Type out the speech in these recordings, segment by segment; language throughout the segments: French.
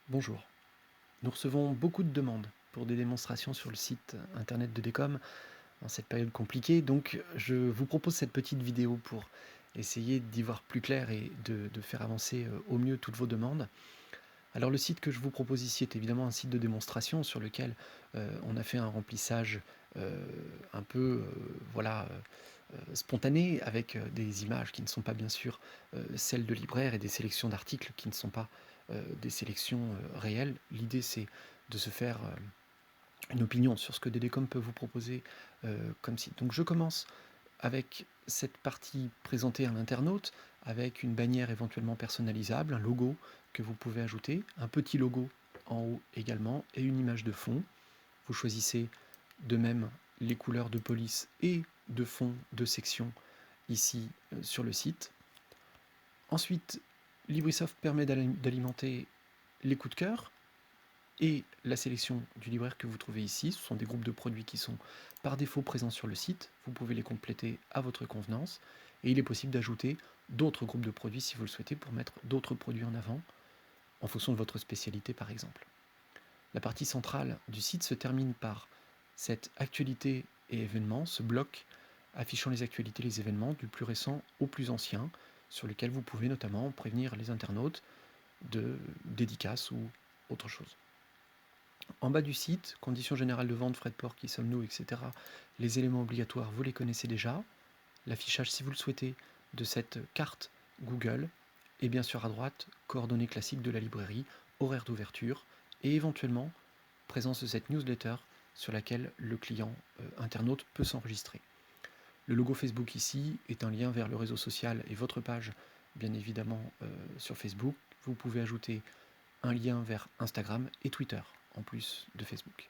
Bonjour. Nous recevons beaucoup de demandes pour des démonstrations sur le site internet de Décom en cette période compliquée, donc je vous propose cette petite vidéo pour essayer d'y voir plus clair et de faire avancer au mieux toutes vos demandes. Alors le site que je vous propose ici est évidemment un site de démonstration sur lequel on a fait un remplissage un peu spontané avec des images qui ne sont pas bien sûr celles de libraires et des sélections d'articles qui ne sont pas des sélections réelles. L'idée c'est de se faire une opinion sur ce que DDCOM peut vous proposer comme site. Donc je commence avec cette partie présentée à l'internaute, avec une bannière éventuellement personnalisable, un logo que vous pouvez ajouter, un petit logo en haut également, et une image de fond. Vous choisissez de même les couleurs de police et de fond de section ici sur le site. Ensuite, LibriSoft permet d'alimenter les coups de cœur et la sélection du libraire que vous trouvez ici. Ce sont des groupes de produits qui sont par défaut présents sur le site. Vous pouvez les compléter à votre convenance. Et il est possible d'ajouter d'autres groupes de produits si vous le souhaitez pour mettre d'autres produits en avant, en fonction de votre spécialité par exemple. La partie centrale du site se termine par cette actualité et événements, ce bloc affichant les actualités et les événements du plus récent au plus ancien, sur lesquels vous pouvez notamment prévenir les internautes de dédicaces ou autre chose. En bas du site, conditions générales de vente, frais de port, qui sommes-nous, etc. Les éléments obligatoires, vous les connaissez déjà. L'affichage, si vous le souhaitez, de cette carte Google. Et bien sûr à droite, coordonnées classiques de la librairie, horaire d'ouverture et éventuellement présence de cette newsletter sur laquelle le client internaute peut s'enregistrer. Le logo Facebook ici est un lien vers le réseau social et votre page, bien évidemment, sur Facebook. Vous pouvez ajouter un lien vers Instagram et Twitter, en plus de Facebook.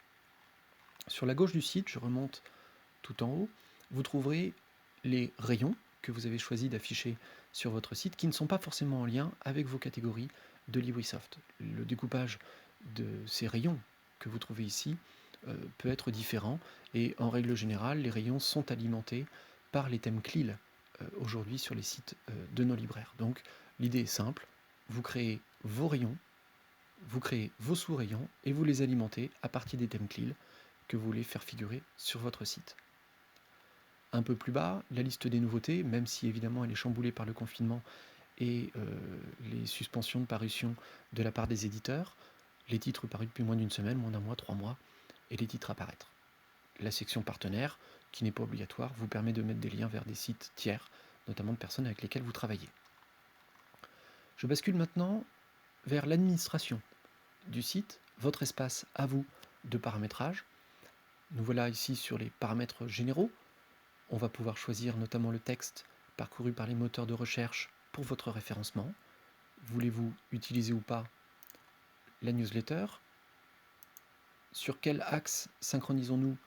Sur la gauche du site, je remonte tout en haut, vous trouverez les rayons que vous avez choisi d'afficher sur votre site qui ne sont pas forcément en lien avec vos catégories de LibriSoft. Le découpage de ces rayons que vous trouvez ici peut être différent et en règle générale, les rayons sont alimentés par les thèmes CLIL aujourd'hui sur les sites de nos libraires. Donc l'idée est simple, vous créez vos rayons, vous créez vos sous-rayons et vous les alimentez à partir des thèmes CLIL que vous voulez faire figurer sur votre site. Un peu plus bas, la liste des nouveautés, même si évidemment elle est chamboulée par le confinement et les suspensions de parution de la part des éditeurs, les titres parus depuis moins d'une semaine, moins d'un mois, 3 mois, et les titres apparaître. La section partenaire, qui n'est pas obligatoire, vous permet de mettre des liens vers des sites tiers, notamment de personnes avec lesquelles vous travaillez. Je bascule maintenant vers l'administration du site, votre espace à vous de paramétrage. Nous voilà ici sur les paramètres généraux. On va pouvoir choisir notamment le texte parcouru par les moteurs de recherche pour votre référencement. Voulez-vous utiliser ou pas la newsletter? Sur quel axe synchronisons-nous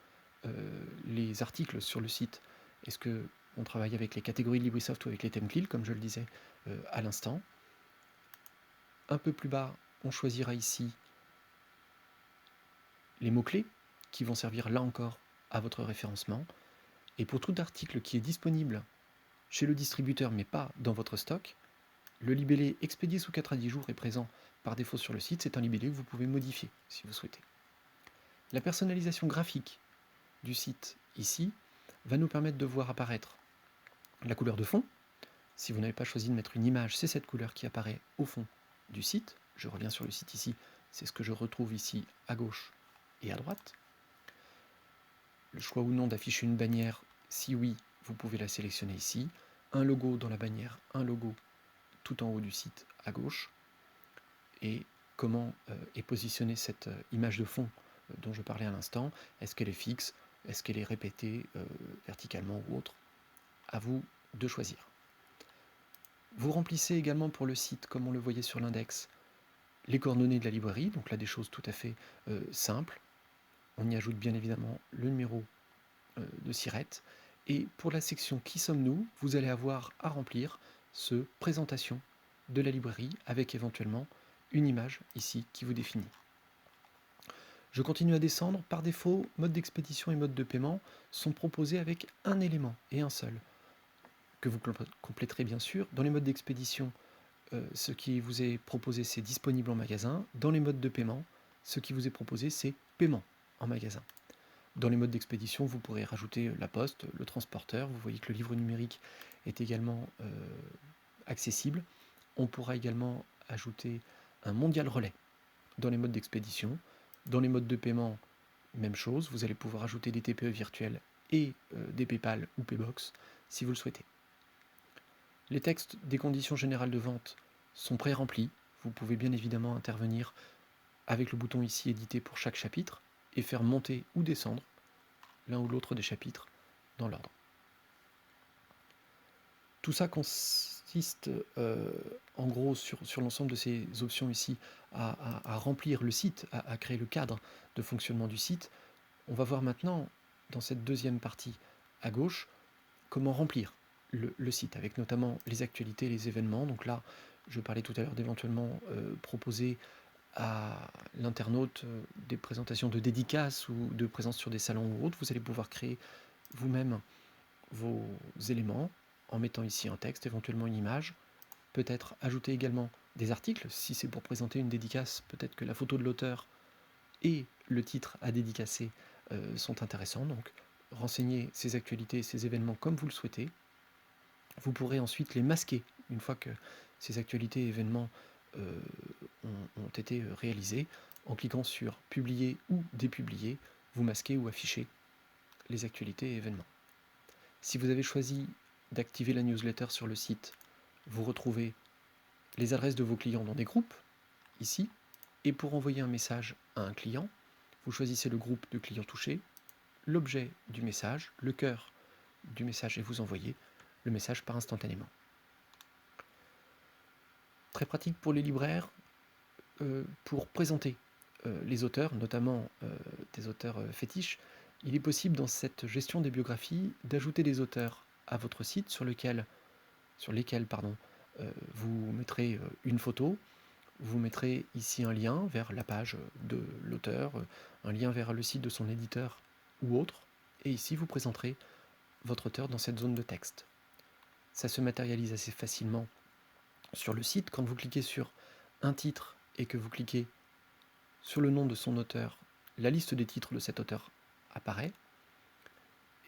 les articles sur le site? Est-ce qu'on travaille avec les catégories de LibriSoft ou avec les thèmes CLIL, comme je le disais à l'instant? Un peu plus bas, on choisira ici les mots-clés qui vont servir là encore à votre référencement. Et pour tout article qui est disponible chez le distributeur mais pas dans votre stock, le libellé expédié sous 4 à 10 jours est présent par défaut sur le site. C'est un libellé que vous pouvez modifier si vous souhaitez. La personnalisation graphique du site ici va nous permettre de voir apparaître la couleur de fond. Si vous n'avez pas choisi de mettre une image, c'est cette couleur qui apparaît au fond du site. Je reviens sur le site ici, c'est ce que je retrouve ici à gauche et à droite. Le choix ou non d'afficher une bannière, si oui, vous pouvez la sélectionner ici. Un logo dans la bannière, un logo tout en haut du site à gauche. Et comment est positionnée cette image de fond dont je parlais à l'instant. Est-ce qu'elle est fixe? Est-ce qu'elle est répétée verticalement ou autre? À vous de choisir. Vous remplissez également pour le site, comme on le voyait sur l'index, les coordonnées de la librairie, donc là des choses tout à fait simples. On y ajoute bien évidemment le numéro de SIRET. Et pour la section Qui sommes-nous, vous allez avoir à remplir ce présentation de la librairie avec éventuellement une image ici qui vous définit. Je continue à descendre. Par défaut, mode d'expédition et mode de paiement sont proposés avec un élément et un seul, que vous compléterez bien sûr. Dans les modes d'expédition, ce qui vous est proposé, c'est disponible en magasin. Dans les modes de paiement, ce qui vous est proposé, c'est paiement en magasin. Dans les modes d'expédition, vous pourrez rajouter la poste, le transporteur. Vous voyez que le livre numérique est également accessible. On pourra également ajouter un mondial relais dans les modes d'expédition. Dans les modes de paiement, même chose. Vous allez pouvoir ajouter des TPE virtuels et des PayPal ou Paybox si vous le souhaitez. Les textes des conditions générales de vente sont pré-remplis. Vous pouvez bien évidemment intervenir avec le bouton ici éditer pour chaque chapitre et faire monter ou descendre l'un ou l'autre des chapitres dans l'ordre. Tout ça consiste en gros sur l'ensemble de ces options ici à remplir le site, à créer le cadre de fonctionnement du site. On va voir maintenant dans cette deuxième partie à gauche comment remplir le site avec notamment les actualités, les événements. Donc là, je parlais tout à l'heure d'éventuellement proposer à l'internaute des présentations de dédicaces ou de présence sur des salons ou autres. Vous allez pouvoir créer vous-même vos éléments en mettant ici un texte, éventuellement une image. Peut-être ajouter également des articles. Si c'est pour présenter une dédicace, peut-être que la photo de l'auteur et le titre à dédicacer sont intéressants. Donc renseigner ces actualités, ces événements comme vous le souhaitez. Vous pourrez ensuite les masquer une fois que ces actualités et événements ont été réalisés. En cliquant sur publier ou dépublier, vous masquez ou affichez les actualités et événements. Si vous avez choisi d'activer la newsletter sur le site, vous retrouvez les adresses de vos clients dans des groupes, ici, et pour envoyer un message à un client, vous choisissez le groupe de clients touchés, l'objet du message, le cœur du message et vous envoyez le message par instantanément. Très pratique pour les libraires, pour présenter les auteurs, notamment des auteurs fétiches. Il est possible dans cette gestion des biographies d'ajouter des auteurs à votre site sur lesquels vous mettrez une photo, vous mettrez ici un lien vers la page de l'auteur, un lien vers le site de son éditeur ou autre, et ici vous présenterez votre auteur dans cette zone de texte. Ça se matérialise assez facilement sur le site. Quand vous cliquez sur un titre et que vous cliquez sur le nom de son auteur, la liste des titres de cet auteur apparaît.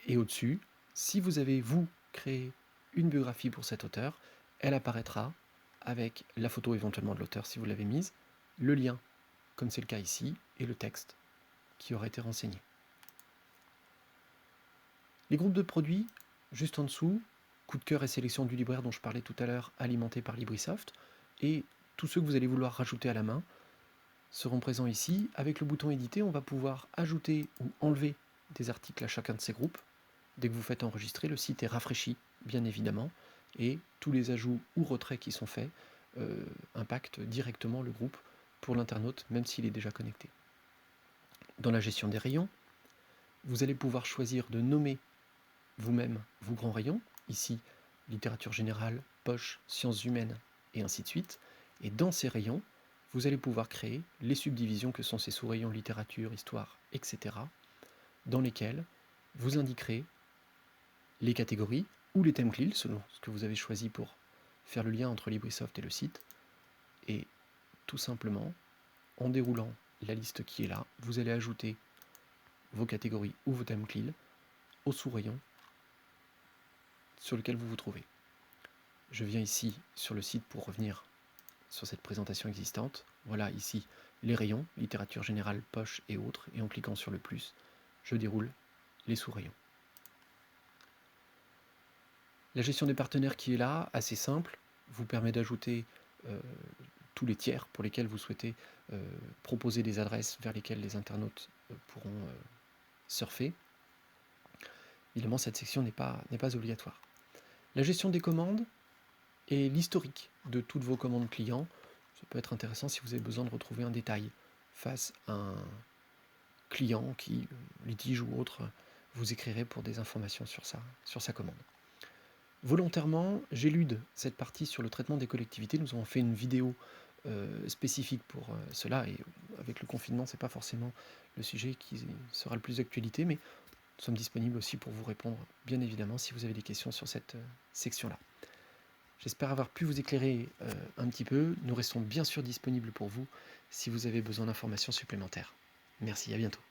Et au-dessus, si vous avez, vous, créé une biographie pour cet auteur, elle apparaîtra avec la photo éventuellement de l'auteur si vous l'avez mise, le lien, comme c'est le cas ici, et le texte qui aura été renseigné. Les groupes de produits, juste en dessous, coup de cœur et sélection du libraire dont je parlais tout à l'heure, alimentés par LibriSoft, et tous ceux que vous allez vouloir rajouter à la main seront présents ici. Avec le bouton éditer, on va pouvoir ajouter ou enlever des articles à chacun de ces groupes. Dès que vous faites enregistrer, le site est rafraîchi, bien évidemment, et tous les ajouts ou retraits qui sont faits impactent directement le groupe pour l'internaute, même s'il est déjà connecté. Dans la gestion des rayons, vous allez pouvoir choisir de nommer vous-même vos grands rayons, ici littérature générale, poche, sciences humaines, et ainsi de suite. Et dans ces rayons, vous allez pouvoir créer les subdivisions que sont ces sous-rayons littérature, histoire, etc., dans lesquels vous indiquerez les catégories ou les thèmes CLIL, selon ce que vous avez choisi pour faire le lien entre LibriSoft et le site. Et tout simplement, en déroulant la liste qui est là, vous allez ajouter vos catégories ou vos thèmes CLIL au sous-rayon sur lequel vous vous trouvez. Je viens ici sur le site pour revenir sur cette présentation existante. Voilà ici les rayons, littérature générale, poche et autres, et en cliquant sur le plus, je déroule les sous-rayons. La gestion des partenaires qui est là, assez simple, vous permet d'ajouter tous les tiers pour lesquels vous souhaitez proposer des adresses vers lesquelles les internautes pourront surfer. Évidemment, cette section n'est pas obligatoire. La gestion des commandes et l'historique de toutes vos commandes clients, ça peut être intéressant si vous avez besoin de retrouver un détail face à un client qui, litige ou autre, vous écrirez pour des informations sur sa commande. Volontairement, j'élude cette partie sur le traitement des collectivités. Nous avons fait une vidéo spécifique pour cela, et avec le confinement, ce n'est pas forcément le sujet qui sera le plus d'actualité, mais nous sommes disponibles aussi pour vous répondre, bien évidemment, si vous avez des questions sur cette section-là. J'espère avoir pu vous éclairer un petit peu. Nous restons bien sûr disponibles pour vous si vous avez besoin d'informations supplémentaires. Merci, à bientôt.